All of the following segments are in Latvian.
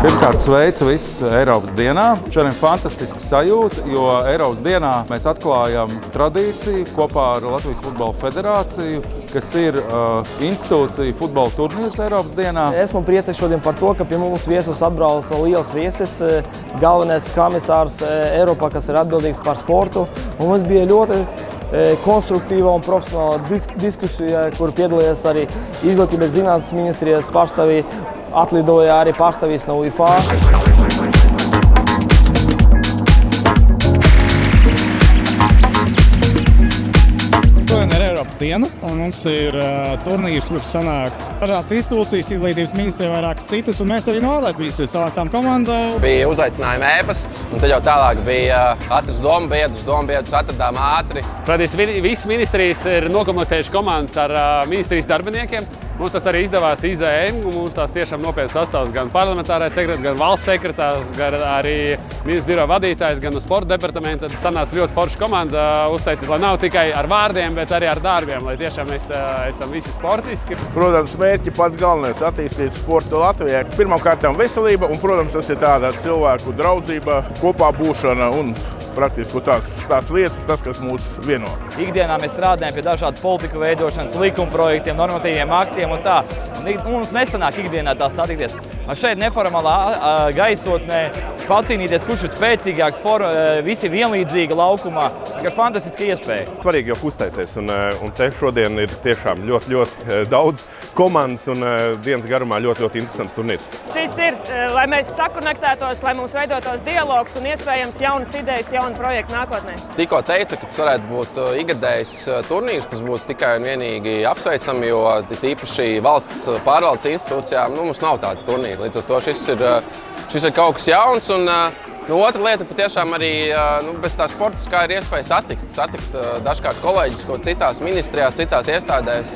Pirmkārt, sveicu visus Eiropas dienā. Šodien fantastiska sajūta, jo Eiropas dienā mēs atklājam tradīciju kopā ar Latvijas Futbola Federāciju, kas ir institūcija futbola turnīrs Eiropas dienā. Esmu priecīgs šodien par to, ka pie mums viesus atbrauc liels viesis, galvenais komisārs Eiropā, kas ir atbildīgs par sportu. Un mums bija ļoti konstruktīva un profesionāla diskusija, kur piedalījās arī Izglītības zinātnes ministrijas pārstāvji, atlidoja arī pārstāvjis no UEFA. Šodien ir Eiropas diena, un mums ir turnīrs, kur sanāk dažādas institūcijas, Izglītības ministrija, vairākas citas, un mēs arī no Latvijas savācām komandu. Bija uzaicinājuma ēpasts, un tad jau tālāk bija atrast dombiedrus, atradām ātri. Praktiski visas ministrijas ir nokomplektējuši komandas ar ministrijas darbiniekiem. Mums tas arī izdevās IZN, un mums tās tiešām nopietnas sastāvs gan parlamentārais sekretārs, gan valsts sekretārs, gan arī ministru biroja vadītājs, gan no sporta departamenta. Tas sanāca ļoti forša komanda uztaisīt, lai nav tikai ar vārdiem, bet arī ar darbiem, lai tiešām mēs esam visi sportiski. Protams, mērķi pats galvenais – attīstīt sportu Latvijā. Pirmkārt veselība, un, protams, tas ir tāda cilvēku draudzība, kopā būšana un praktiski tās lietas, tas, kas mūs vieno. Ikdienā mēs strādājam pie dažādas politika veidošanas, likuma projektiem, normatīviem aktiem un tā. Un mums nesanāk ikdienā tā satikties. Šeit neformālā gaisotnē pacīnīties, kurš ir spēcīgāks, visi vienlīdzīgi laukumā. Tā ir fantastiska iespēja. Svarīgi jau kustēties, un te šodien ir tiešām ļoti daudz komandas un dienas garumā ļoti interesants turnīrs. Šis ir, lai mēs sakonektētos, lai mums veidotos dialogs un iespējams jaunas idejas, jauni projekti nākotnē. Tikko teica, ka tas varētu būt ikgadējs turnīrs, tas būtu tikai un vienīgi apsveicami, jo tīpaši valsts pārvaldes institūcijām mums nav tāda turnīra. Līdz ar to šis ir kaut kas jauns. Un, otra lieta patiešām arī bez tā sportiskā ir iespēja satikt dažkārt kolēģus, ko citās ministrijās, citās iestādēs.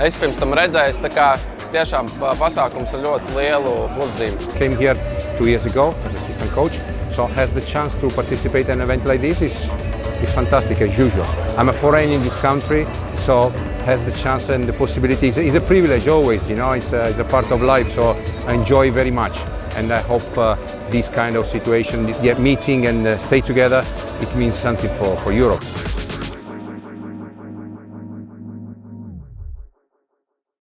Es pirms tam redzējis, tā kā tiešām pasākums ar ļoti lielu pluszīmi. Came here 2 years ago as assistant coach, so has the chance to participate in an event like this is fantastic as usual. I'm a foreigner in this country, so has the chance and the possibilities. It's a privilege always, you know, it's a part of life, so I enjoy very much. And I hope this kind of situation, meeting and stay together, it means something for Europe.